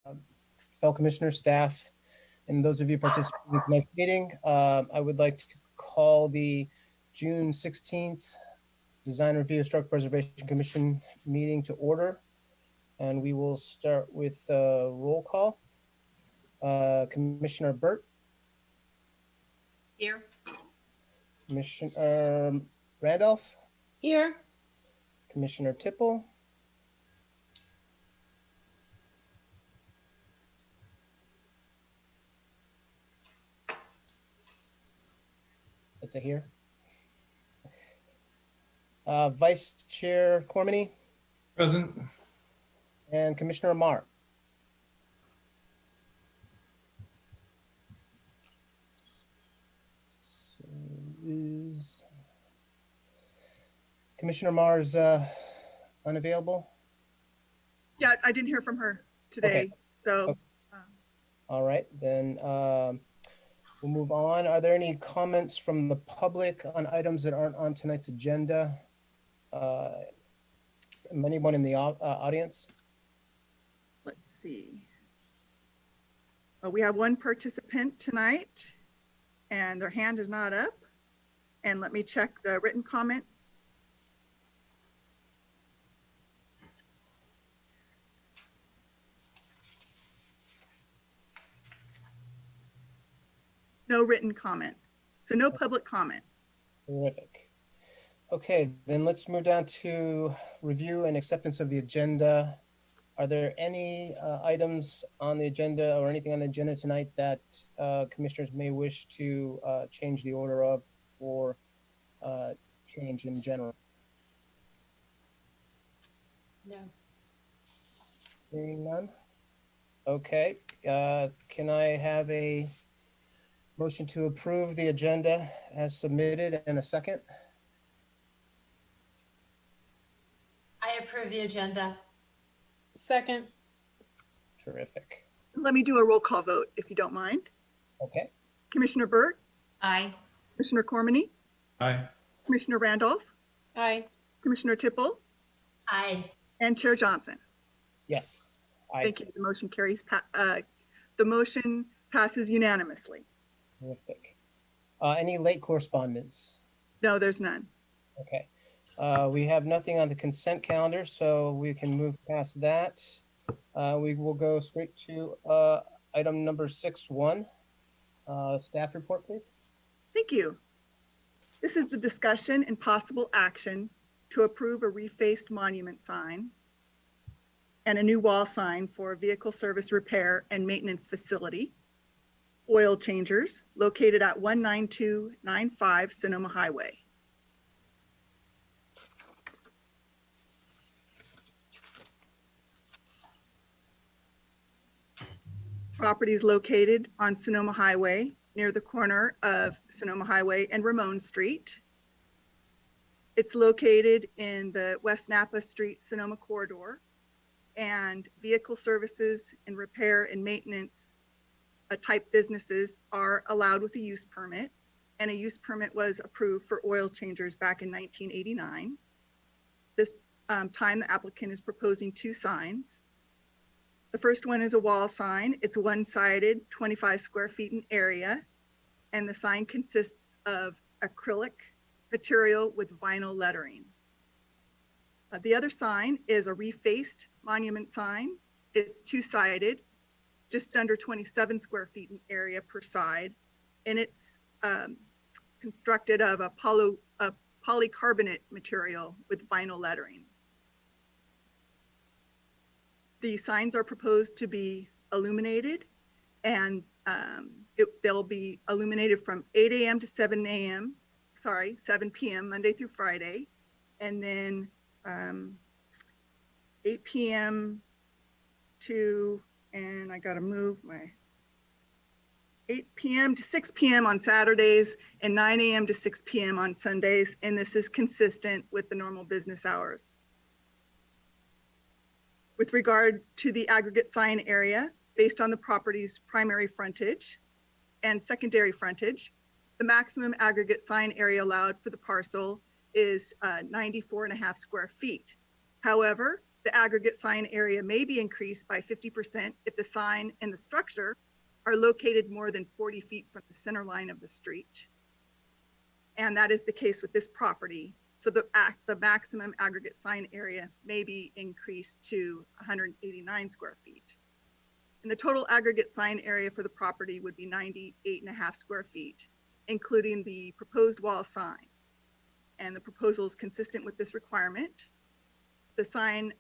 fellow commissioners, staff, and those of you participating in tonight's meeting. I would like to call the June 16th Design Review Historic Preservation Commission meeting to order. And we will start with roll call. Commissioner Burt. Here. Commissioner Randolph. Here. Commissioner Tipple. It's a here. Vice Chair Cormany. Present. And Commissioner Amar. So is Commissioner Amar's unavailable? Yeah, I didn't hear from her today. Okay. So. Okay. All right, then we'll move on. Are there any comments from the public on items that aren't on tonight's agenda? From anyone in the audience? Let's see. We have one participant tonight and their hand is not up. And let me check the written comment. No written comment. So no public comment. Terrific. Okay, then let's move down to review and acceptance of the agenda. Are there any items on the agenda or anything on the agenda tonight that commissioners may wish to change the order of or change in general? No. Seeing none? Okay, can I have a motion to approve the agenda as submitted and a second? I approve the agenda. Second. Terrific. Let me do a roll call vote if you don't mind. Okay. Commissioner Burt, Aye. Commissioner Cormany, Aye. Commissioner Randolph, Aye. Commissioner Tipple, Aye. and Chair Johnson. Yes. Thank you. The motion carries. The motion passes unanimously. Terrific. Any late correspondence? No, there's none. Okay. We have nothing on the consent calendar, so we can move past that. We will go straight to item number 6.1. Staff report, please. Thank you. This is the discussion and possible action to approve a refaced monument sign and a new wall sign for a vehicle service repair and maintenance facility, oil changers, located at 19295 Sonoma Highway. Property is located on Sonoma Highway near the corner of Sonoma Highway and Ramon Street. It's located in the West Napa Street Sonoma corridor, and vehicle services and repair and maintenance type businesses are allowed with a use permit, and a use permit was approved for oil changers back in 1989. This time the applicant is proposing two signs. The first one is a wall sign. It's one-sided, 25 square feet in area, and the sign consists of acrylic material with vinyl lettering. The other sign is a refaced monument sign. It's two-sided, just under 27 square feet in area per side, and it's constructed of a polycarbonate material with vinyl lettering. The signs are proposed to be illuminated, and they'll be illuminated from 8 a.m. to 7 p.m. Monday through Friday, and then 8 p.m. to, and I gotta move my 8 p.m. to 6 p.m. on Saturdays and 9 a.m. to 6 p.m. on Sundays, and this is consistent with the normal business hours. With regard to the aggregate sign area, based on the property's primary frontage and secondary frontage, the maximum aggregate sign area allowed for the parcel is 94.5 square feet. However, The aggregate sign area may be increased by 50% if the sign and the structure are located more than 40 feet from the center line of the street. And that is the case with this property. So the maximum aggregate sign area may be increased to 189 square feet. And the total aggregate sign area for the property would be 98.5 square feet, including the proposed wall sign. And the proposal is consistent with this requirement. The sign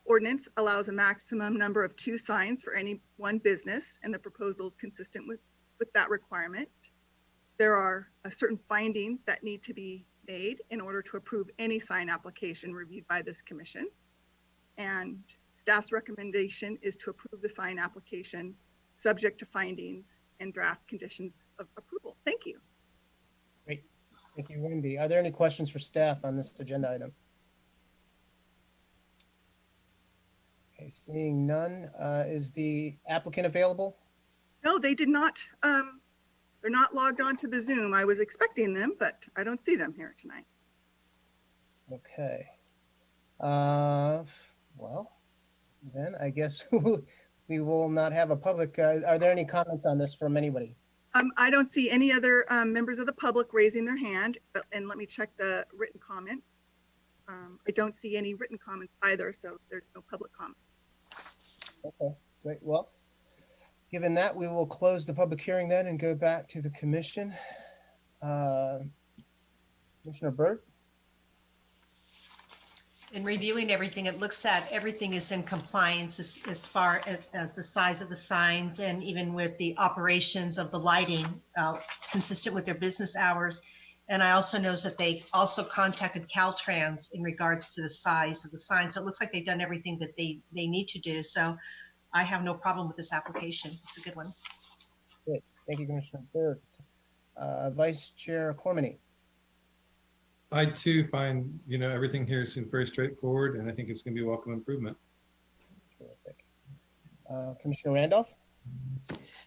ordinance allows a maximum number of 2 signs for any one business, and the proposal is consistent with that requirement. There are certain findings that need to be made in order to approve any sign application reviewed by this commission. And staff's recommendation is to approve the sign application subject to findings and draft conditions of approval. Thank you. Great. Thank you, Wendy. Are there any questions for staff on this agenda item? Okay, seeing none, is the applicant available? No, they did not. They're not logged on to the Zoom. I was expecting them, but I don't see them here tonight. Okay. Well, then I guess we will not have a public. Are there any comments on this from anybody? I don't see any other members of the public raising their hand, and let me check the written comments. I don't see any written comments either, so there's no public comment. Okay, great. Well, given that, we will close the public hearing then and go back to the commission. Commissioner Burt? In reviewing everything, it looks at everything is in compliance as far as the size of the signs and even with the operations of the lighting, consistent with their business hours. And I also know that they also contacted Caltrans in regards to the size of the sign. So it looks like they've done everything that they need to do. So I have no problem with this application. It's a good one. Great. Thank you, Commissioner Burt. Vice Chair Cormany? I too find, everything here seems very straightforward, and I think it's going to be a welcome improvement. Terrific. Commissioner Randolph?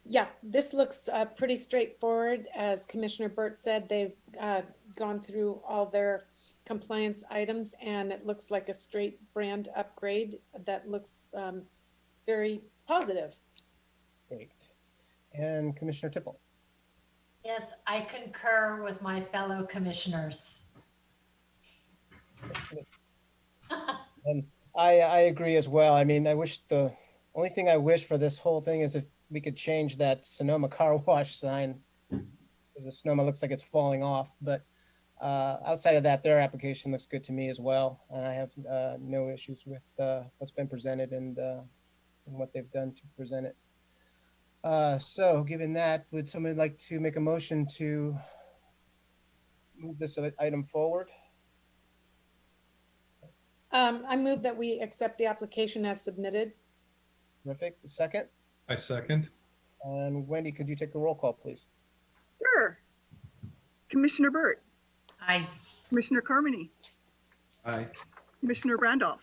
Yeah, this looks pretty straightforward. As Commissioner Burt said, they've gone through all their compliance items, and it looks like a straight brand upgrade that looks very positive. Great. And Commissioner Tipple? Yes, I concur with my fellow commissioners. And I agree as well. I mean, the only thing I wish for this whole thing is if we could change that Sonoma car wash sign, because the Sonoma looks like it's falling off. But outside of that, their application looks good to me as well. And I have no issues with what's been presented and what they've done to present it. So given that, would somebody like to make a motion to move this item forward? I move that we accept the application as submitted. Terrific. Second? I second. And Wendy, could you take the roll call, please? Sure. Commissioner Burt, Aye. Commissioner Carmody, Aye. Commissioner Randolph,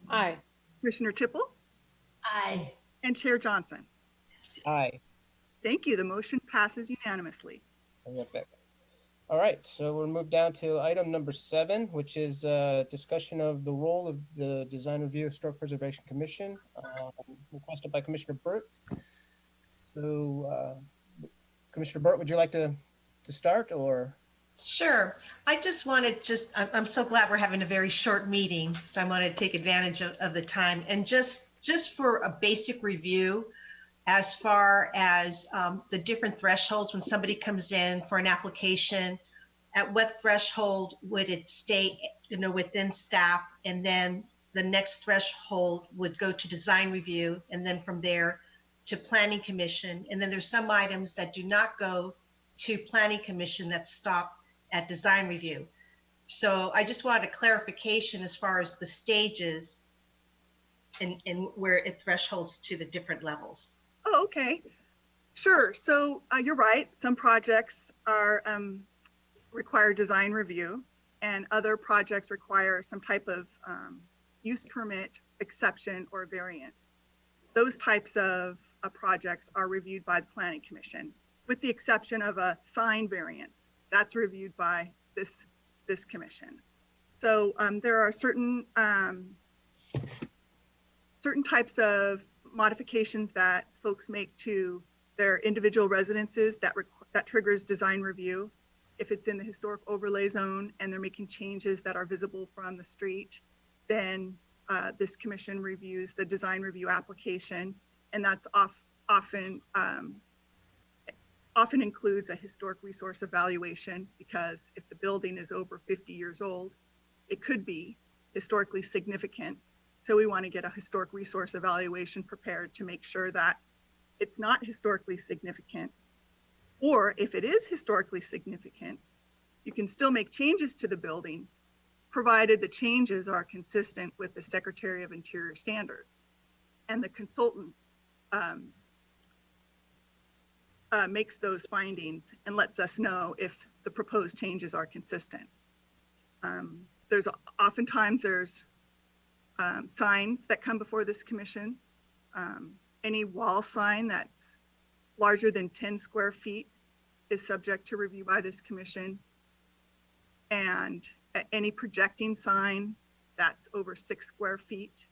Aye. Commissioner Tipple, Aye. and Chair Johnson. Aye. Thank you. The motion passes unanimously. Terrific. All right, so we'll move down to item number 7, which is discussion of the role of the Design Review Historic Preservation Commission, requested by Commissioner Burt. So, Commissioner Burt, would you like to start, or? Sure. I just wanted I'm so glad we're having a very short meeting. So I wanted to take advantage of the time and just for a basic review as far as the different thresholds when somebody comes in for an application, at what threshold would it stay, within staff, and then the next threshold would go to design review, and then from there to planning commission. And then there's some items that do not go to planning commission that stop at design review. So I just wanted a clarification as far as the stages and where it thresholds to the different levels. Oh, okay. Sure. So you're right. Some projects are require design review, and other projects require some type of use permit exception or variance. Those types of projects are reviewed by the Planning Commission, with the exception of a sign variance. That's reviewed by this commission. So there are certain certain types of modifications that folks make to their individual residences that triggers design review. If it's in the historic overlay zone and they're making changes that are visible from the street, then this commission reviews the design review application, and that's often includes a historic resource evaluation, because if the building is over 50 years old, it could be historically significant. So we want to get a historic resource evaluation prepared to make sure that it's not historically significant. Or if it is historically significant, you can still make changes to the building, provided the changes are consistent with the Secretary of Interior standards. And the consultant makes those findings and lets us know if the proposed changes are consistent. Oftentimes there's signs that come before this commission. Any wall sign that's larger than 10 square feet is subject to review by this commission. And any projecting sign that's over 6 square feet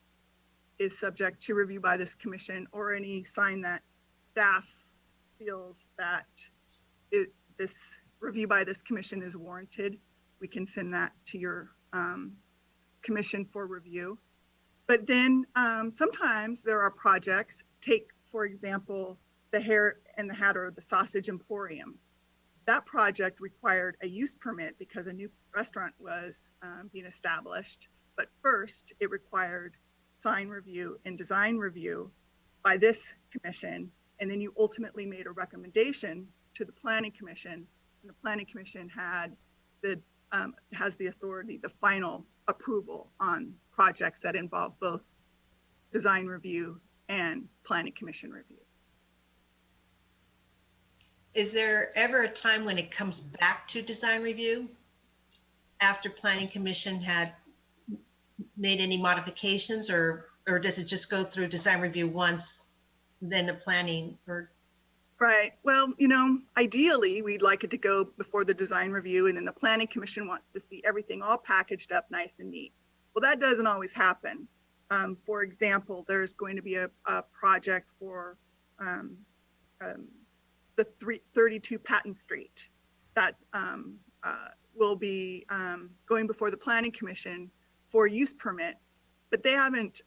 is subject to review by this commission, or any sign that staff feels that this review by this commission is warranted. We can send that to your commission for review. But then sometimes there are projects, take for example, the Hare and the Hatter, the Sausage Emporium. That project required a use permit because a new restaurant was being established. But first it required sign review and design review by this commission. And then you ultimately made a recommendation to the Planning Commission, and the Planning Commission has the authority, the final approval on projects that involve both design review and Planning Commission review. Is there ever a time when it comes back to design review after Planning Commission had made any modifications, or does it just go through design review once, then the planning? Or Right. Well, ideally we'd like it to go before the design review, and then the Planning Commission wants to see everything all packaged up nice and neat. Well, that doesn't always happen. For example, there's going to be a project for the 32 Patton Street that will be going before the Planning Commission for use permit, but they haven't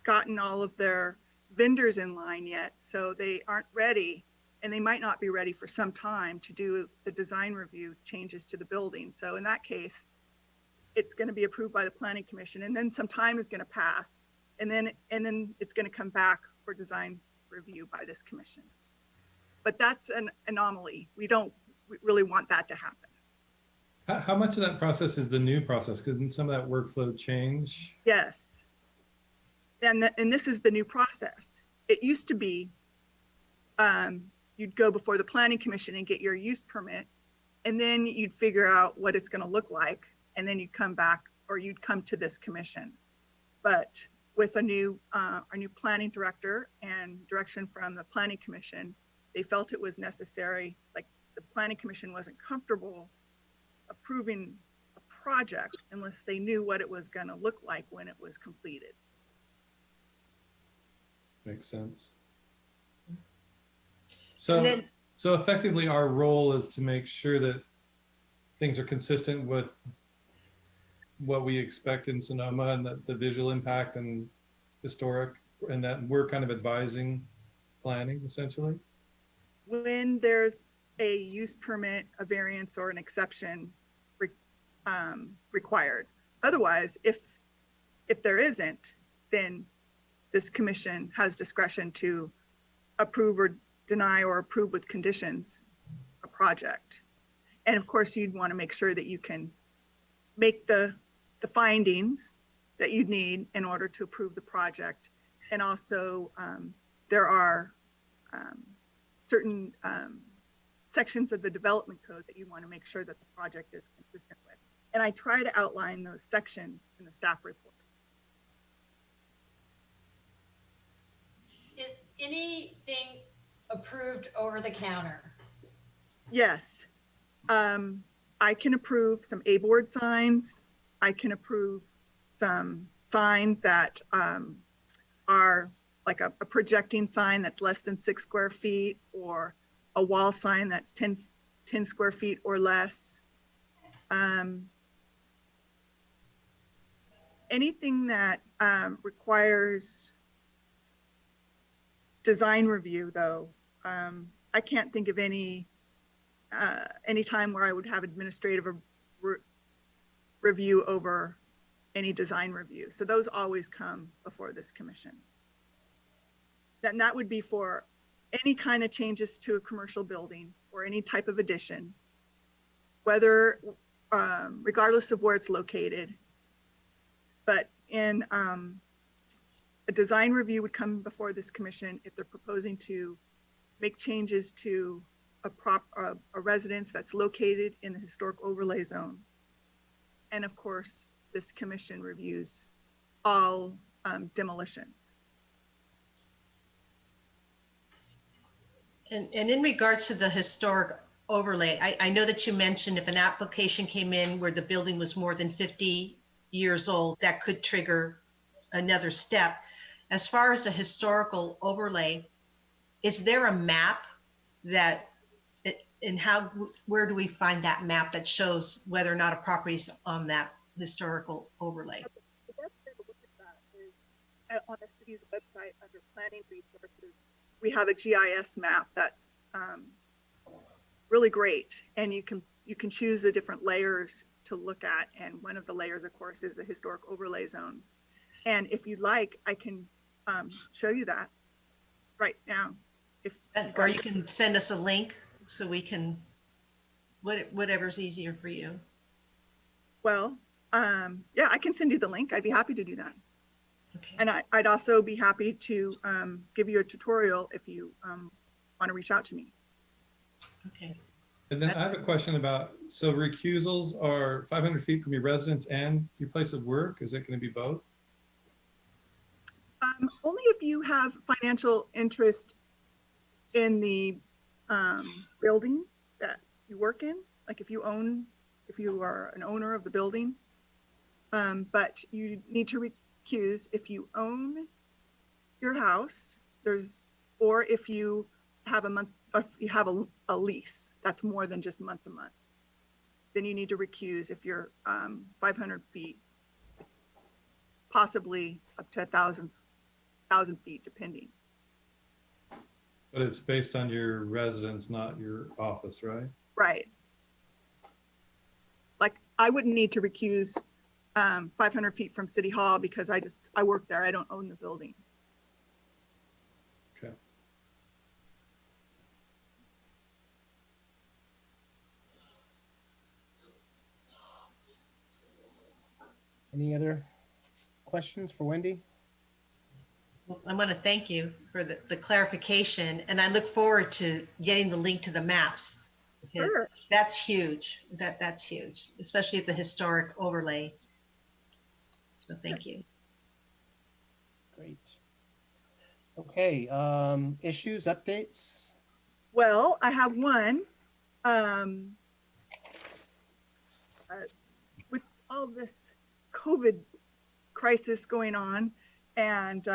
gotten all of their vendors in line yet, so they aren't ready, and they might not be ready for some time to do the design review changes to the building. So in that case, it's going to be approved by the Planning Commission, and then some time is going to pass, and then it's going to come back for design review by this commission. But that's an anomaly. We don't really want that to happen. How much of that process is the new process? Couldn't some of that workflow change? Yes. And this is the new process. It used to be you'd go before the Planning Commission and get your use permit, and then you'd figure out what it's going to look like, and then you'd come back, or you'd come to this commission. But with our new planning director and direction from the Planning Commission, they felt it was necessary, like the Planning Commission wasn't comfortable approving a project unless they knew what it was going to look like when it was completed. Makes sense. So effectively our role is to make sure that things are consistent with what we expect in Sonoma, and the visual impact and historic, and that we're kind of advising planning essentially. When there's a use permit, a variance, or an exception required. Otherwise, if there isn't, then this commission has discretion to approve or deny, or approve with conditions, a project. And of course, you'd want to make sure that you can make the findings that you'd need in order to approve the project. And also, there are certain sections of the development code that you want to make sure that the project is consistent with. And I try to outline those sections in the staff report. Is anything approved over the counter? Yes. I can approve some A-board signs. I can approve some signs that are like a projecting sign that's less than 6 square feet, or a wall sign that's 10 square feet or less. Anything that requires design review, though, I can't think of any time where I would have administrative review over any design review. So those always come before this commission. Then that would be for any kind of changes to a commercial building or any type of addition, whether regardless of where it's located. But in a design review would come before this commission if they're proposing to make changes to a residence that's located in the historic overlay zone. And of course, this commission reviews all demolitions. And in regards to the historic overlay, I know that you mentioned if an application came in where the building was more than 50 years old, that could trigger another step. As far as the historical overlay, is there a map that, and where do we find that map that shows whether or not a property is on that historical overlay? The best way to look at that is on the city's website under planning resources. We have a GIS map that's really great, and you can choose the different layers to look at, and one of the layers, of course, is the historic overlay zone. And if you'd like, I can show you that right now. Or you can send us a link so we can, whatever's easier for you. Well, yeah, I can send you the link. I'd be happy to do that. Okay. And I'd also be happy to give you a tutorial if you want to reach out to me. Okay. And then I have a question about, so recusals are 500 feet from your residence and your place of work. Is it going to be both? Only if you have financial interest in the building that you work in, like if you are an owner of the building. But you need to recuse if you own your house, or if you have a lease that's more than just month to month. Then you need to recuse if you're 500 feet, possibly up to 1,000 feet, depending. But it's based on your residence, not your office, right? Right. Like I wouldn't need to recuse 500 feet from City Hall because I work there. I don't own the building. Okay. Any other questions for Wendy? Well, I want to thank you for the clarification, and I look forward to getting the link to the maps. Sure. That's huge. That's huge, especially at the historic overlay. So thank you. Great. Okay, issues, updates? Well, I have one. With all this COVID crisis going on and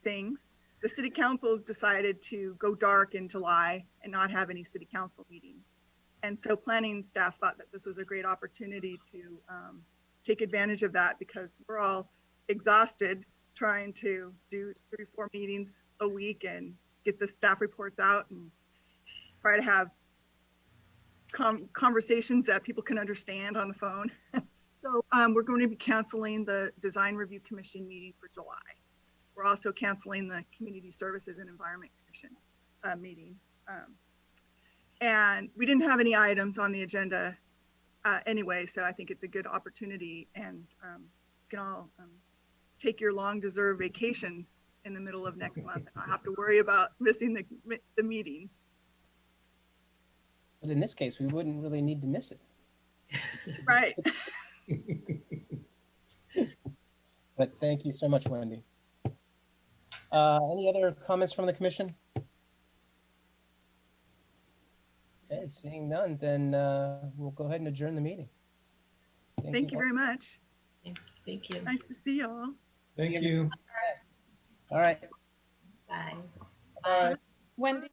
things, the city council has decided to go dark in July and not have any city council meetings. And so planning staff thought that this was a great opportunity to take advantage of that, because we're all exhausted trying to do 3-4 meetings a week and get the staff reports out and try to have conversations that people can understand on the phone. So we're going to be canceling the Design Review Commission meeting for July. We're also canceling the Community Services and Environment Commission meeting. And we didn't have any items on the agenda anyway, so I think it's a good opportunity, and you can all take your long deserved vacations in the middle of next month and not have to worry about missing the meeting. But in this case, we wouldn't really need to miss it. Right. But thank you so much, Wendy. Any other comments from the commission? Okay, seeing none, then we'll go ahead and adjourn the meeting. Thank you very much. Thank you. Nice to see y'all. Thank you. All right. Bye. Wendy?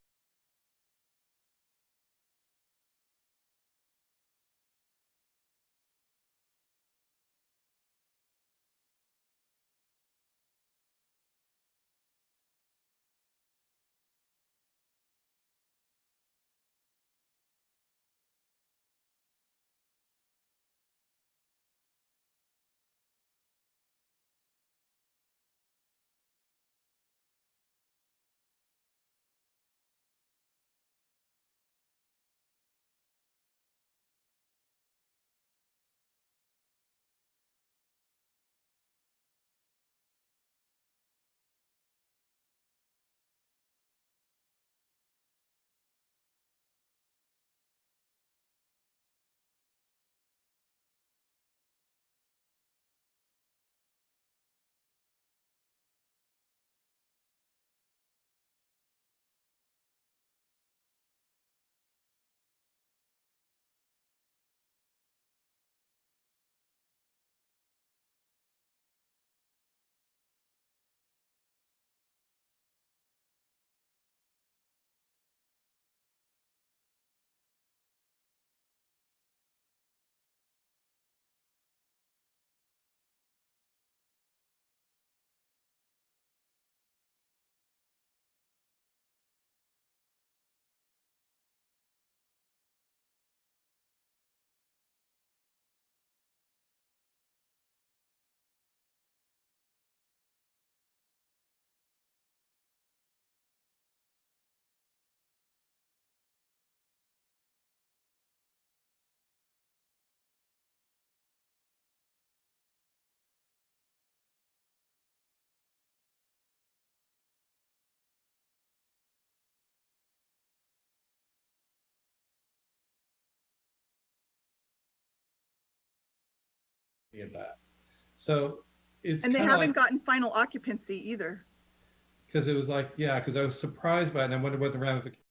Of that. So it's And they kind of haven't like, gotten final occupancy either. because it was like, yeah, because I was surprised by it and I wondered what the ramifications